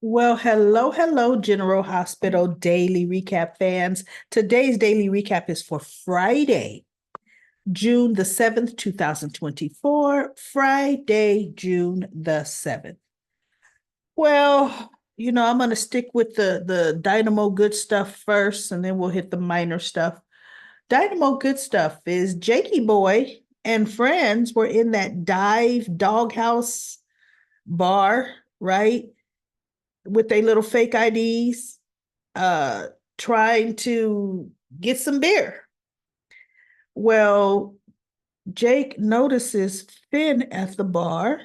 Well, hello, General Hospital Daily Recap fans. Today's daily recap is for Friday, June the 7th, 2024. Friday, June the 7th. Well, I'm going to stick with the Dynamo good stuff first, and then we'll hit the minor stuff. Dynamo good stuff is Jakey Boy and friends were in that dive doghouse bar, right? With their little fake IDs, uh, trying to get some beer. Well, Jake notices Finn at the bar,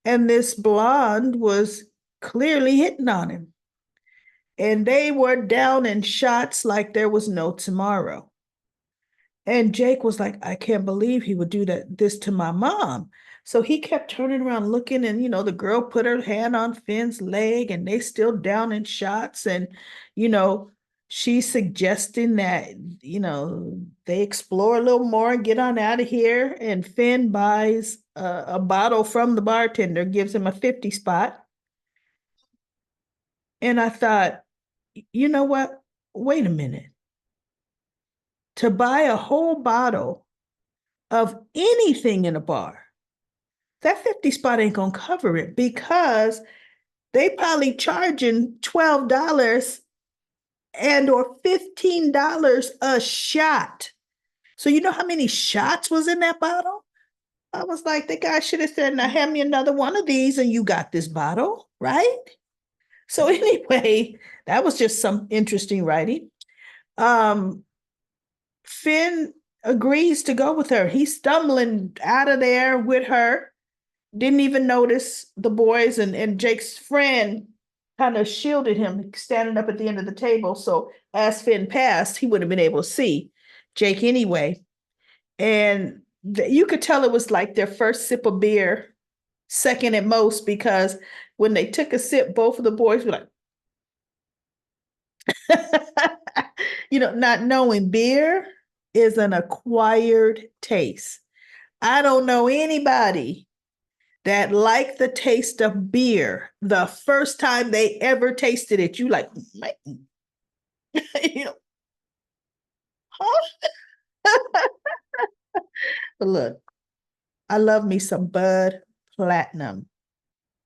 and this blonde was clearly hitting on him. And they were down in shots like there was no tomorrow. And Jake was like, I can't believe he would do this to my mom. So he kept turning around looking, and the girl put her hand on Finn's leg, and they still down in shots. And you know, she's suggesting that they explore a little more and get on out of here. And Finn buys a bottle from the bartender, gives him a 50 spot. And I thought, you know what? Wait a minute. To buy a whole bottle of anything in a bar, that 50 spot ain't gonna cover it because they probably charging $12 and or $15 a shot. So you know how many shots was in that bottle? I was like, the guy should have said, now hand me another one of these and you got this bottle, right? So anyway, that was just some interesting writing. Um, Finn agrees to go with her. He's stumbling out of there with her, didn't even notice the boys, and Jake's friend kind of shielded him standing up at the end of the table. So as Finn passed, he would have been able to see Jake anyway. And you could tell it was like their first sip of beer, second at most, because when they took a sip, both of the boys were like, not knowing beer is an acquired taste. I don't know anybody that like the taste of beer the first time they ever tasted it. You like, man, you know, huh? But look, I love me some Bud Platinum,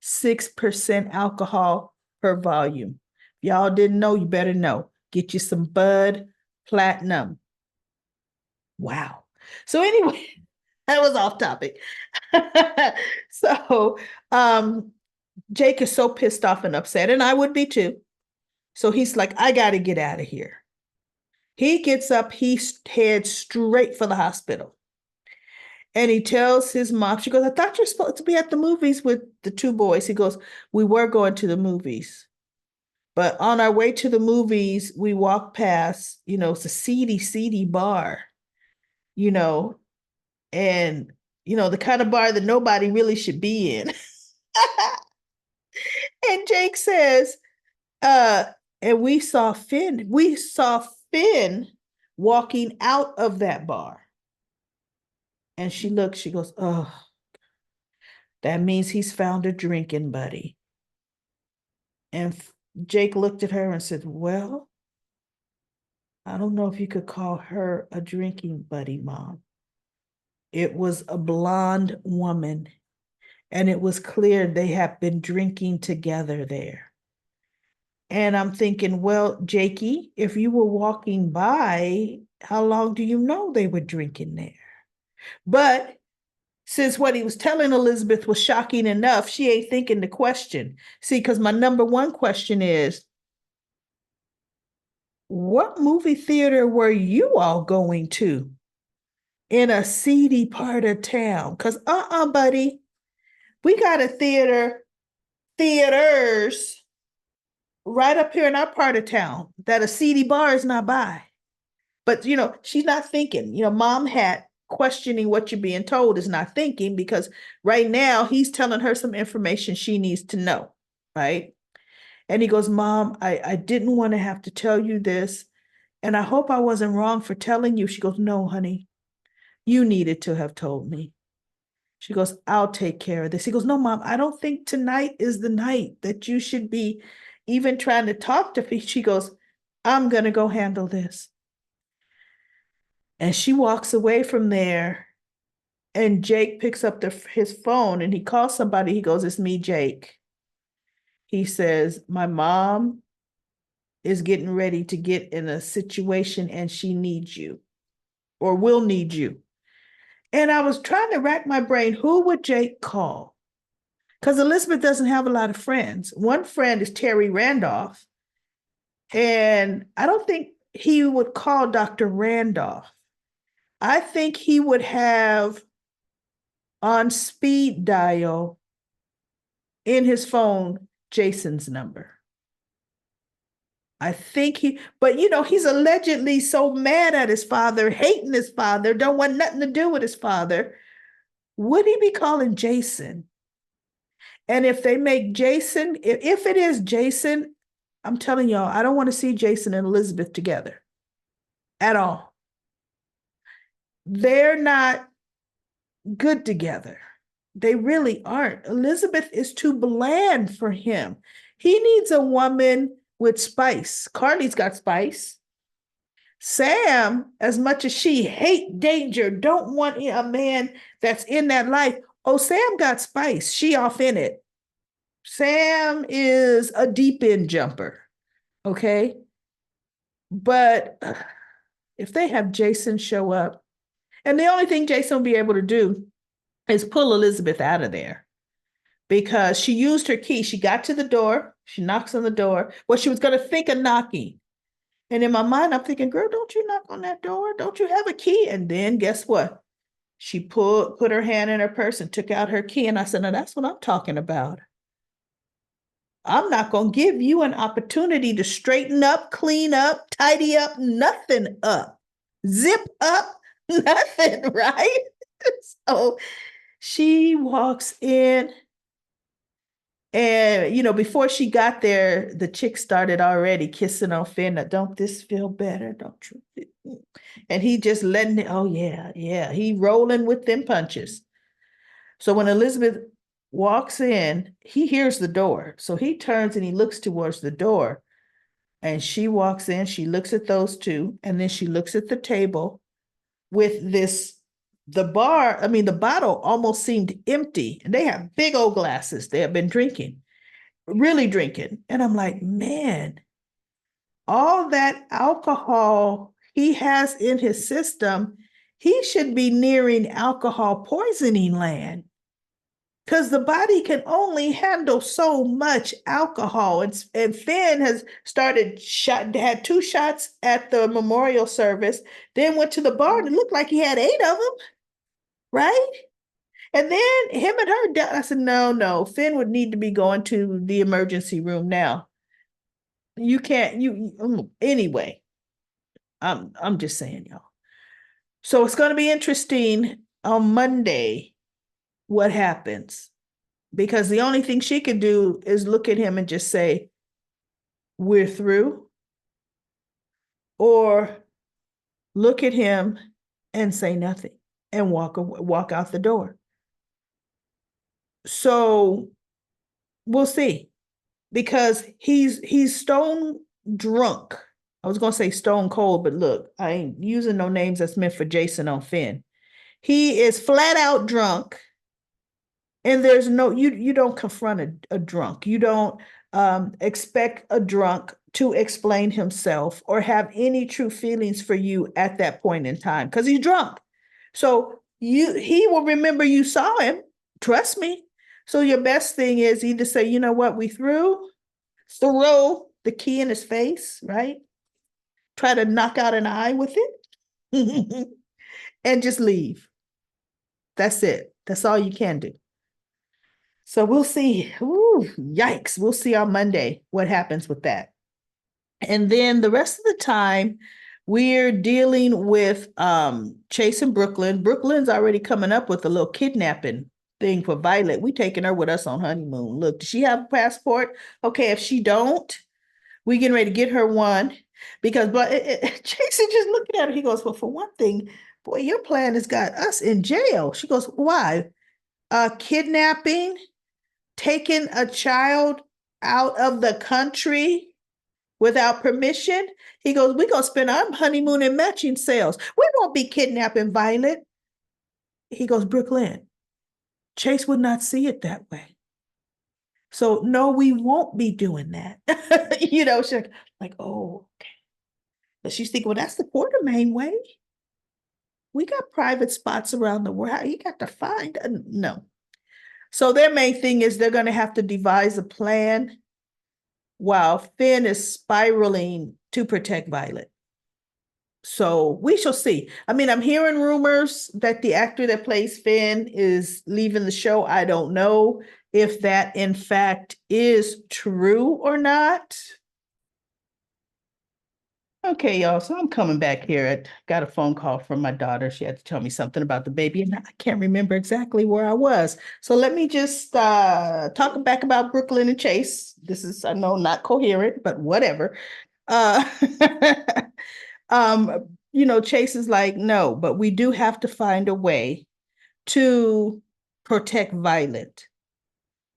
6% alcohol per volume. If y'all didn't know, you better know. Get you some Bud Platinum. Wow. So anyway, that was off topic. so um Jake is so pissed off and upset, and I would be too. So he's like, I got to get out of here. He gets up, he heads straight for the hospital. And he tells his mom, she goes, I thought you're supposed to be at the movies with the two boys. He goes, we were going to the movies. But on our way to the movies, we walked past, it's a seedy bar, you know, and, the kind of bar that nobody really should be in. And Jake says, uh, and we saw Finn walking out of that bar. And she looks, she goes, oh, that means he's found a drinking buddy. And Jake looked at her and said, well, I don't know if you could call her a drinking buddy, Mom. It was a blonde woman, and it was clear they have been drinking together there. And I'm thinking, well, Jakey, if you were walking by, how long do you know they were drinking there? But since what he was telling Elizabeth was shocking enough, she ain't thinking the question. See, because my number one question is, what movie theater were you all going to in a seedy part of town? Because, buddy, we got a theaters right up here in our part of town that a seedy bar is not by. But, she's not thinking. Mom had questioning what you're being told is not thinking, because right now he's telling her some information she needs to know, right? And he goes, Mom, I didn't want to have to tell you this, and I hope I wasn't wrong for telling you. She goes, no, honey, you needed to have told me. She goes, I'll take care of this. He goes, no, Mom, I don't think tonight is the night that you should be even trying to talk to me. She goes, I'm going to go handle this. And she walks away from there. And Jake picks up his phone and he calls somebody. He goes, it's me, Jake. He says, my mom is getting ready to get in a situation and she needs you or will need you. And I was trying to rack my brain, who would Jake call? Because Elizabeth doesn't have a lot of friends. One friend is Terry Randolph. And I don't think he would call Dr. Randolph. I think he would have on speed dial in his phone Jason's number. I think but he's allegedly so mad at his father, hating his father, don't want nothing to do with his father. Would he be calling Jason? And if they make Jason, if it is Jason, I'm telling y'all, I don't want to see Jason and Elizabeth together at all. They're not good together. They really aren't. Elizabeth is too bland for him. He needs a woman with spice. Carly's got spice. Sam, as much as she hate danger, don't want a man that's in that life. Oh, Sam got spice. She off in it. Sam is a deep end jumper. Okay. But if they have Jason show up, and the only thing Jason will be able to do is pull Elizabeth out of there because she used her key. She got to the door. She knocks on the door. Well, she was going to think of knocking. And in my mind, I'm thinking, girl, don't you knock on that door? Don't you have a key? And then guess what? She put her hand in her purse and took out her key. And I said, no, that's what I'm talking about. I'm not going to give you an opportunity to straighten up, clean up, tidy up, nothing up, zip up, nothing, right? So she walks in and, before she got there, the chick started already kissing on Finn. Don't this feel better? Don't you? And he just letting it, oh, yeah. He rolling with them punches. So when Elizabeth walks in, he hears the door. So he turns and he looks towards the door. And she walks in, she looks at those two, and then she looks at the table with the bottle almost seemed empty. And they have big old glasses. They have been drinking, really drinking. And I'm like, man, all that alcohol he has in his system, he should be nearing alcohol poisoning land. Because the body can only handle so much alcohol. And Finn has had 2 shots at the memorial service, then went to the bar and it looked like he had 8 of them, right? And then him and her, I said, no, Finn would need to be going to the emergency room now. You can't, anyway, I'm just saying, y'all. So it's going to be interesting on Monday what happens, because the only thing she could do is look at him and just say, we're through, or look at him and say nothing and walk out the door. So we'll see, because he's stone drunk. I was going to say stone cold, but look, I ain't using no names that's meant for Jason on Finn. He is flat out drunk. And there's no, you don't confront a drunk. You don't expect a drunk to explain himself or have any true feelings for you at that point in time, because he's drunk. So he will remember you saw him. Trust me. So your best thing is either say, you know what, we throw the key in his face, right? Try to knock out an eye with it and just leave. That's it. That's all you can do. So we'll see. Ooh, yikes. We'll see on Monday what happens with that. And then the rest of the time, we're dealing with Chase and Brooklyn. Brooklyn's already coming up with a little kidnapping thing for Violet. We taking her with us on honeymoon. Look, does she have a passport? Okay, if she don't, we getting ready to get her one. Because Chase is just looking at her. He goes, well, for one thing, boy, your plan has got us in jail. She goes, why? kidnapping, taking a child out of the country without permission. He goes, we're going to spend our honeymoon in matching sales. We won't be kidnapping Violet. He goes, Brooklyn, Chase would not see it that way. So no, we won't be doing that. She's like, oh, okay. But she's thinking, well, that's the Quartermain way. We got private spots around the world. You got to find no. So their main thing is they're going to have to devise a plan while Finn is spiraling to protect Violet. So we shall see. I mean, I'm hearing rumors that the actor that plays Finn is leaving the show. I don't know if that in fact is true or not. Okay, y'all. So I'm coming back here. I got a phone call from my daughter. She had to tell me something about the baby, and I can't remember exactly where I was. So let me just talk back about Brooklyn and Chase. This is, I know, not coherent, but whatever. Uh, Chase is like, no, but we do have to find a way to protect Violet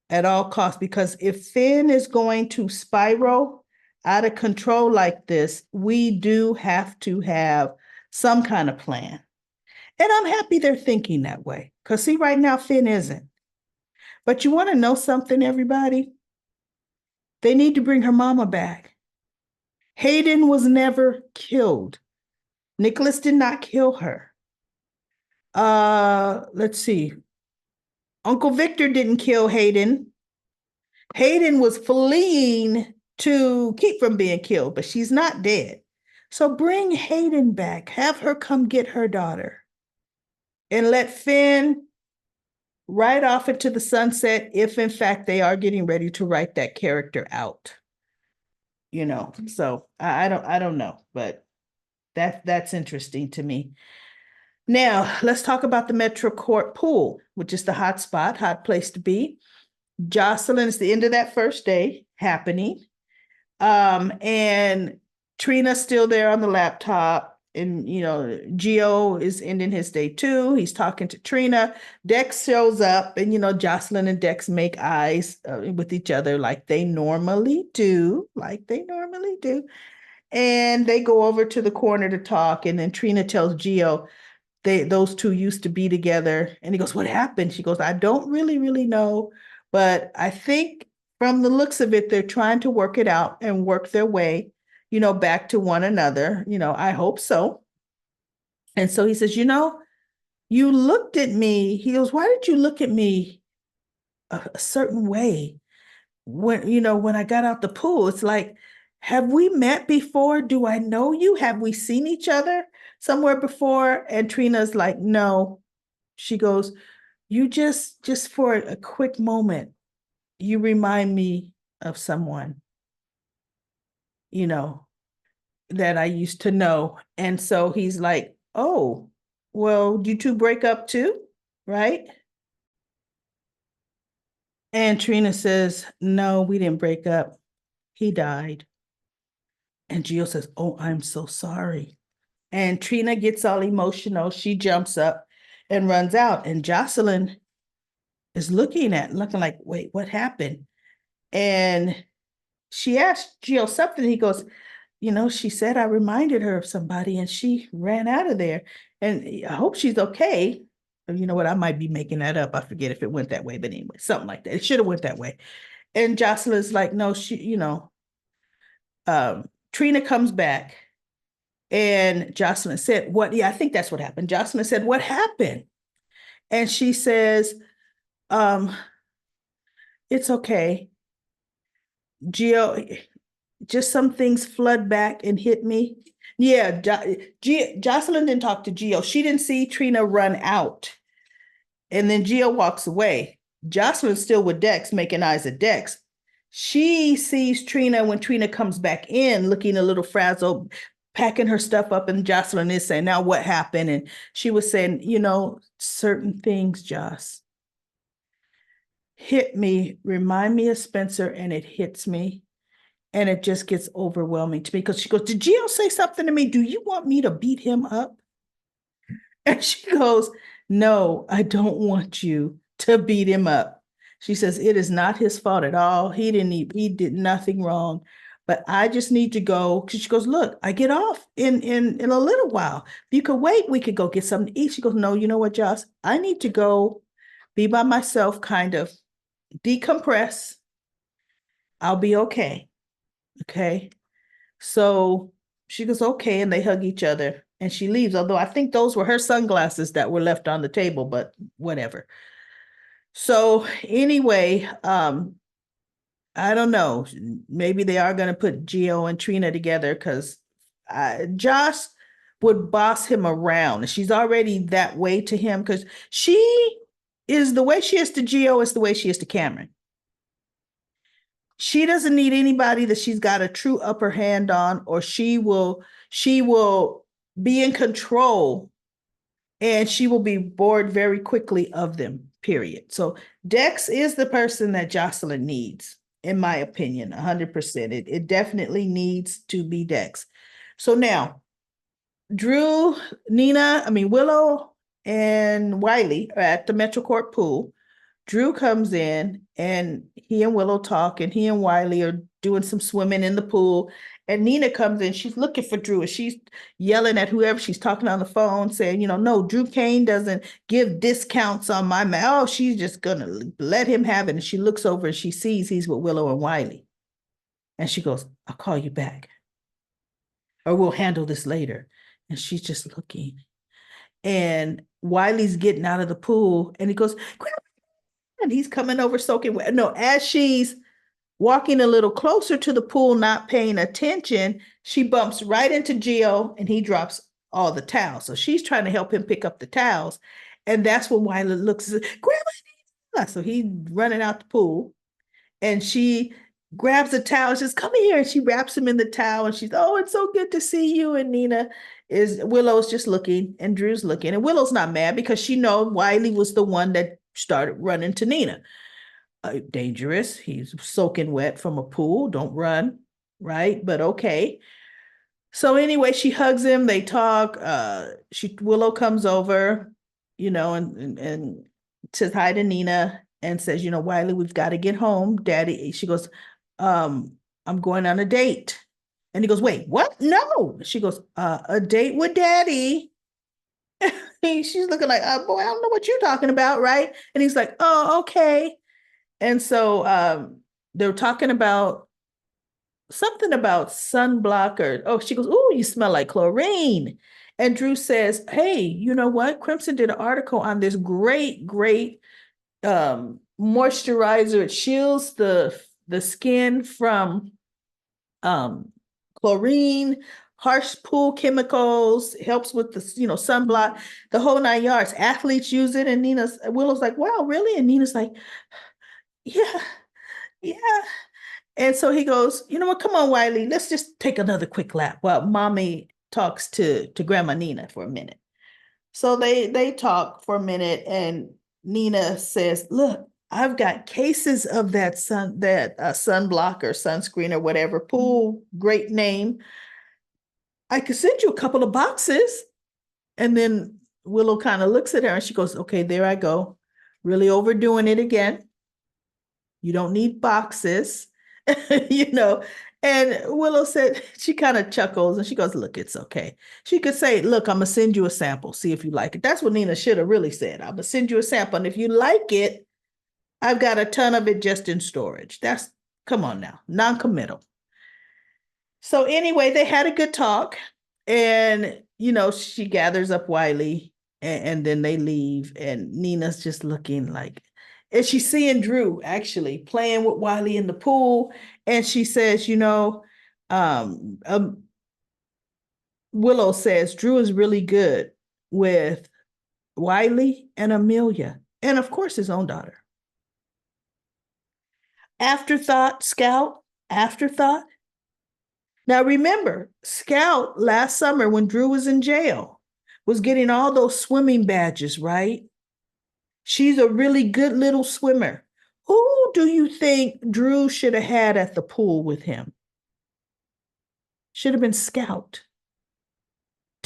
at all costs, because if Finn is going to spiral out of control like this, we do have to have some kind of plan. And I'm happy they're thinking that way, because see, right now, Finn isn't. But you want to know something, everybody? They need to bring her mama back. Hayden was never killed. Nicholas did not kill her. Let's see. Uncle Victor didn't kill Hayden. Hayden was fleeing to keep from being killed, but she's not dead. So bring Hayden back. Have her come get her daughter. And let Finn ride off into the sunset if, in fact, they are getting ready to write that character out. So I don't know, but that's interesting to me. Now, let's talk about the Metro Court pool, which is the hot spot, hot place to be. Jocelyn is the end of that first day happening. And Trina's still there on the laptop. And, Gio is ending his day too. He's talking to Trina. Dex shows up, and, Jocelyn and Dex make eyes with each other like they normally do. And they go over to the corner to talk. And then Trina tells Gio, those two used to be together. And he goes, what happened? She goes, I don't really know, but I think from the looks of it, they're trying to work it out and work their way, back to one another. I hope so. And so he says, you looked at me. He goes, why did you look at me a certain way when I got out the pool? It's like, have we met before? Do I know you? Have we seen each other somewhere before? And Trina's like, no. She goes, you just for a quick moment, you remind me of someone, that I used to know. And so he's like, oh, well, you two break up too, right? And Trina says, no, we didn't break up. He died. And Gio says, oh, I'm so sorry. And Trina gets all emotional. She jumps up and runs out. And Jocelyn is looking like, wait, what happened? And she asked Gio something. He goes, she said I reminded her of somebody and she ran out of there. And I hope she's okay. You know what? I might be making that up. I forget if it went that way, but anyway, something like that. It should have went that way. And Jocelyn's like, no, Trina comes back. And Jocelyn said, what? Yeah, I think that's what happened. Jocelyn said, what happened? And she says, it's okay. Gio, just some things flood back and hit me. Yeah, Jocelyn didn't talk to Gio. She didn't see Trina run out. And then Gio walks away. Jocelyn's still with Dex, making eyes at Dex. She sees Trina when Trina comes back in, looking a little frazzled, packing her stuff up, and Jocelyn is saying, now what happened? And she was saying, certain things, Joss, hit me, remind me of Spencer, and it hits me. And it just gets overwhelming to me because she goes, did Gio say something to me? Do you want me to beat him up? And she goes, no, I don't want you to beat him up. She says it is not his fault at all. He did nothing wrong. But I just need to go. She goes, look, I get off in a little while. If you could wait, we could go get something to eat. She goes, no, you know what, Joss? I need to go be by myself, kind of decompress. I'll be okay. Okay. So she goes, okay. And they hug each other and she leaves. Although I think those were her sunglasses that were left on the table, but whatever. So anyway, I don't know. Maybe they are going to put Gio and Trina together because Josh would boss him around. She's already that way to him because she is the way she is to Gio is the way she is to Cameron. She doesn't need anybody that she's got a true upper hand on, or she will be in control and she will be bored very quickly of them, period. So Dex is the person that Jocelyn needs, in my opinion, 100%. It definitely needs to be Dex. So now, Drew, Willow and Wiley are at the MetroCorp pool. Drew comes in and he and Willow talk, and he and Wiley are doing some swimming in the pool. And Nina comes in, she's looking for Drew, and she's yelling at whoever she's talking on the phone, saying, no, Drew Kane doesn't give discounts on my man. Oh, she's just gonna let him have it. And she looks over and she sees he's with Willow and Wiley. And she goes, I'll call you back. Or we'll handle this later. And she's just looking. And Wiley's getting out of the pool and he goes, and he's coming over soaking wet. No, as she's walking a little closer to the pool, not paying attention, she bumps right into Gio and he drops all the towels. So she's trying to help him pick up the towels. And that's when Wiley looks, Grandma. So he's running out the pool and she grabs a towel and says, come here. And she wraps him in the towel and she's, oh, it's so good to see you. And Willow's just looking and Drew's looking. And Willow's not mad because she knows Wiley was the one that started running to Nina. Dangerous. He's soaking wet from a pool. Don't run, right? But okay. So anyway, she hugs him. They talk. Willow comes over, and says hi to Nina and says, Wiley, we've got to get home. Daddy. She goes, I'm going on a date. And he goes, wait, what? No. She goes, a date with Daddy. She's looking like, boy, I don't know what you're talking about, right? And he's like, oh, okay. And so they're talking about something about sunblock she goes, oh, you smell like chlorine. And Drew says, hey, you know what? Crimson did an article on this great moisturizer. It shields the skin from chlorine, harsh pool chemicals, helps with the sunblock, the whole 9 yards. Athletes use it. And Willow's like, wow, really? And Nina's like, yeah, yeah. And so he goes, you know what? Come on, Wiley, let's just take another quick lap while mommy talks to Grandma Nina for a minute. So they talk for a minute, and Nina says, look, I've got cases of that sunblock or sunscreen or whatever, pool, great name. I could send you a couple of boxes. And then Willow kind of looks at her and she goes, okay, there I go. Really overdoing it again. You don't need boxes, And Willow said, she kind of chuckles and she goes, look, it's okay. She could say, look, I'm going to send you a sample. See if you like it. That's what Nina should have really said. I'm going to send you a sample. And if you like it, I've got a ton of it just in storage. Come on now, non-committal. So anyway, they had a good talk and, she gathers up Wiley and then they leave and Nina's just looking like, and she's seeing Drew actually playing with Wiley in the pool. And she says, Willow says Drew is really good with Wiley and Amelia. And of course, his own daughter. Afterthought, Scout, afterthought. Now remember, Scout last summer when Drew was in jail was getting all those swimming badges, right? She's a really good little swimmer. Who do you think Drew should have had at the pool with him? Should have been Scout.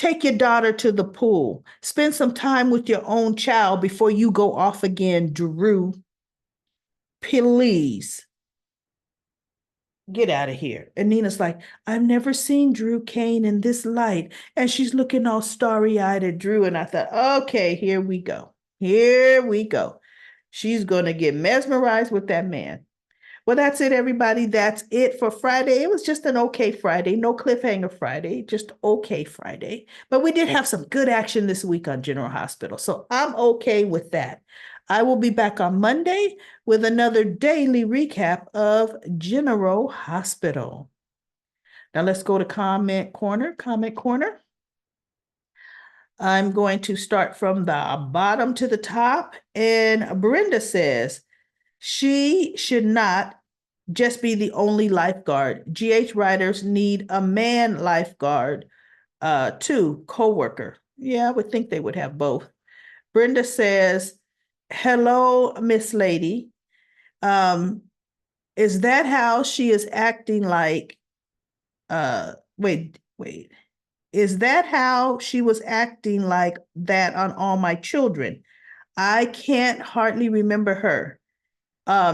Take your daughter to the pool. Spend some time with your own child before you go off again, Drew. Please get out of here. And Nina's like, I've never seen Drew Kane in this light. And she's looking all starry eyed at Drew. And I thought, okay, here we go. Here we go. She's going to get mesmerized with that man. Well, that's it, everybody. That's it for Friday. It was just an okay Friday. No cliffhanger Friday, just okay Friday. But we did have some good action this week on General Hospital. So I'm okay with that. I will be back on Monday with another daily recap of General Hospital. Now let's go to comment corner. Comment corner. I'm going to start from the bottom to the top. And Brenda says, she should not just be the only lifeguard. GH writers need a man lifeguard too, co-worker. Yeah, I would think they would have both. Brenda says, hello, Miss Lady. Is that how she is acting like, wait. Is that how she was acting like that on All My Children? I can't hardly remember her.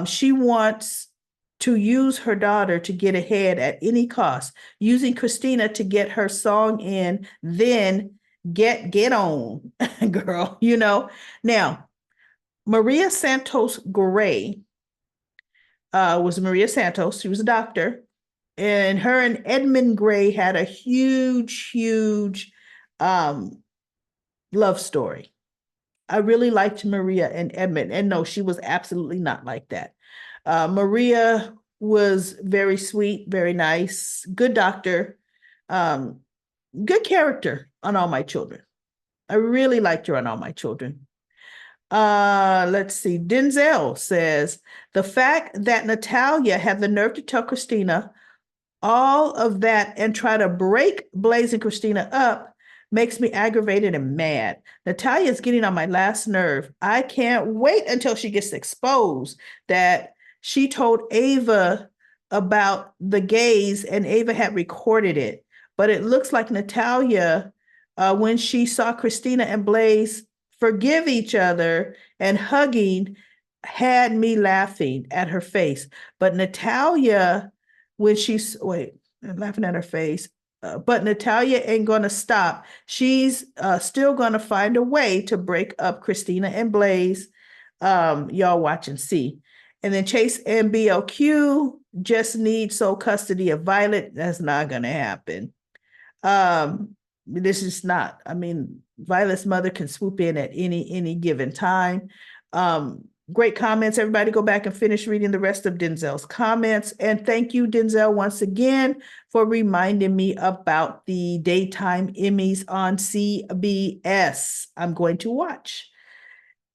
She wants to use her daughter to get ahead at any cost, using Christina to get her song in, then get on, girl, you know. Now, Maria Santos Gray was Maria Santos. She was a doctor. And her and Edmund Gray had a huge love story. I really liked Maria and Edmund. And no, she was absolutely not like that. Maria was very sweet, very nice, good doctor, good character on All My Children. I really liked her on All My Children. Let's see. Denzel says, the fact that Natalia had the nerve to tell Christina all of that and try to break Blaze and Christina up makes me aggravated and mad. Natalia's getting on my last nerve. I can't wait until she gets exposed that she told Ava about the gays and Ava had recorded it. But it looks like Natalia, when she saw Christina and Blaze forgive each other and hugging, had me laughing at her face. But Natalia, when she's, I'm laughing at her face. But Natalia ain't going to stop. She's still going to find a way to break up Christina and Blaze. Y'all watch and see. And then Chase and BLQ just need sole custody of Violet. That's not going to happen. This is not. I mean, Violet's mother can swoop in at any given time. Great comments. Everybody go back and finish reading the rest of Denzel's comments. And thank you, Denzel, once again for reminding me about the daytime Emmys on CBS. I'm going to watch.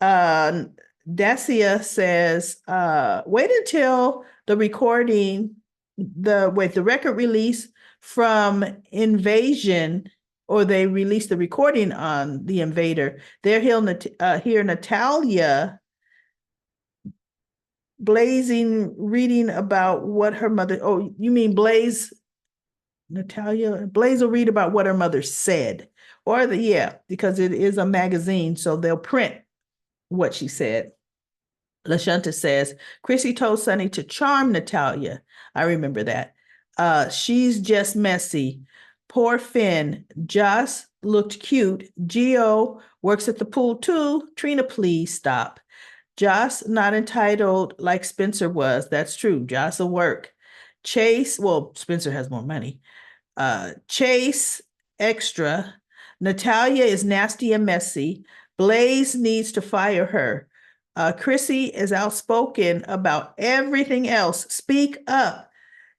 Dacia says, wait until the record release from Invasion, or they release the recording on The Invader. They're hear Natalia blazing, reading about what her mother, oh, you mean Blaze? Natalia, Blaze will read about what her mother said. Because it is a magazine, so they'll print what she said. LaShunta says, Chrissy told Sonny to charm Natalia. I remember that. She's just messy. Poor Finn. Joss looked cute. Gio works at the pool too. Trina, please stop. Joss not entitled like Spencer was. That's true. Joss will work. Chase, well, Spencer has more money. Chase, extra. Natalia is nasty and messy. Blaze needs to fire her. Chrissy is outspoken about everything else. Speak up.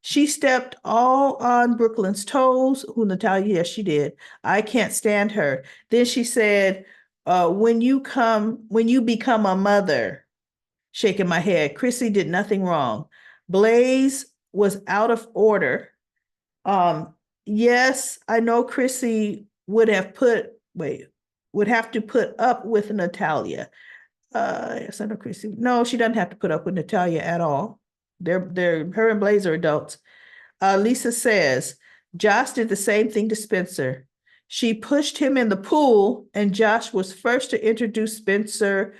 She stepped all on Brooklyn's toes. Who, Natalia? Yes, she did. I can't stand her. Then she said, when you become a mother, shaking my head. Chrissy did nothing wrong. Blaze was out of order. Yes, I know Chrissy would have to put up with Natalia. Yes, I know Chrissy. No, she doesn't have to put up with Natalia at all. Her and Blaze are adults. Lisa says, Joss did the same thing to Spencer. She pushed him in the pool, and Josh was first to introduce Trina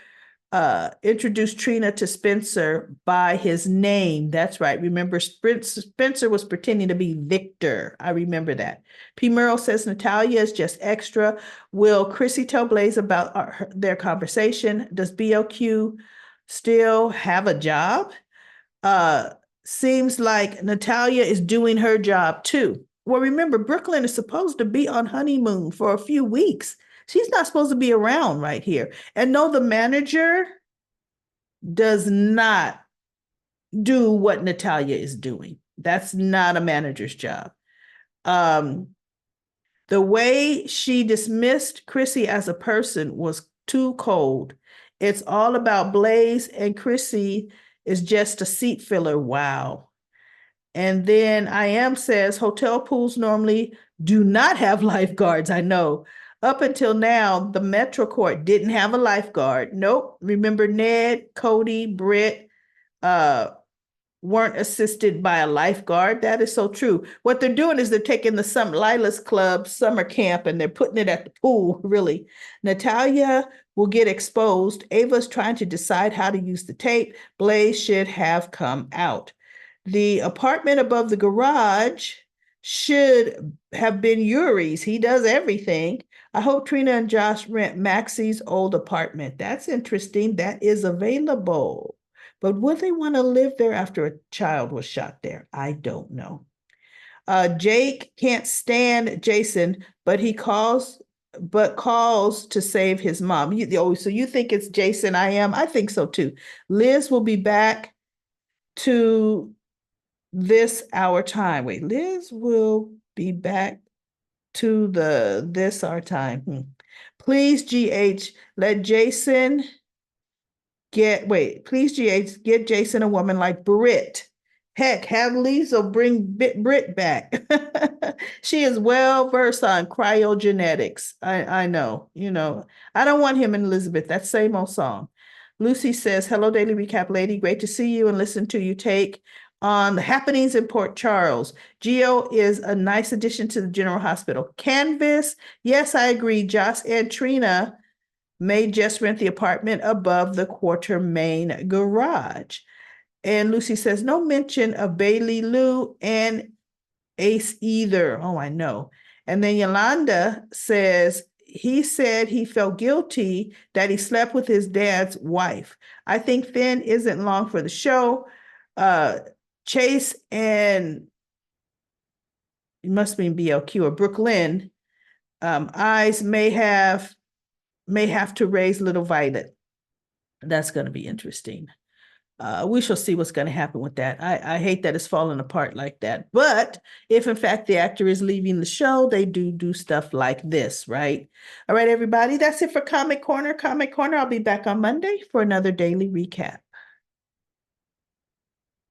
to Spencer by his name. That's right. Remember, Spencer was pretending to be Victor. I remember that. P. Merle says Natalia is just extra. Will Chrissy tell Blaze about their conversation? Does BOQ still have a job? Uh, Seems like Natalia is doing her job too. Well, remember, Brooklyn is supposed to be on honeymoon for a few weeks. She's not supposed to be around right here. And no, the manager does not do what Natalia is doing. That's not a manager's job. Um, the way she dismissed Chrissy as a person was too cold. It's all about Blaze, and Chrissy is just a seat filler. Wow. And then I am says hotel pools normally do not have lifeguards. I know. Up until now, the Metro Court didn't have a lifeguard. Nope. Remember Ned, Cody, Britt, uh, weren't assisted by a lifeguard. That is so true. What they're doing is they're taking the Lila's Club summer camp and they're putting it at the pool, really. Natalia will get exposed. Ava's trying to decide how to use the tape. Blaze should have come out. The apartment above the garage should have been Yuri's. He does everything. I hope Trina and Josh rent Maxie's old apartment. That's interesting. That is available. But would they want to live there after a child was shot there? I don't know. Jake can't stand Jason, but calls to save his mom. So you think it's Jason? I think so too. Liz will be back to this our time. Wait, Liz will be back to this our time. Please, GH, let Jason please, GH, get Jason a woman like Britt. Heck, have Lisa bring Britt back. She is well versed on cryogenetics. I know, I don't want him and Elizabeth. That same old song. Lucy says, hello, Daily Recap lady. Great to see you and listen to you take on the happenings in Port Charles. Geo is a nice addition to the General Hospital. Canvas, yes, I agree. Josh and Trina may just rent the apartment above the Quartermain garage. And Lucy says, no mention of Bailey Lou and Ace either. Oh, I know. And then Yolanda says, he said he felt guilty that he slept with his dad's wife. I think Finn isn't long for the show. Chase and it must mean BLQ or Brooklyn eyes may have to raise little Violet. That's going to be interesting. We shall see what's going to happen with that. I hate that it's falling apart like that. But if in fact the actor is leaving the show, they do stuff like this, right? All right, everybody, that's it for Comic Corner. I'll be back on Monday for another daily recap.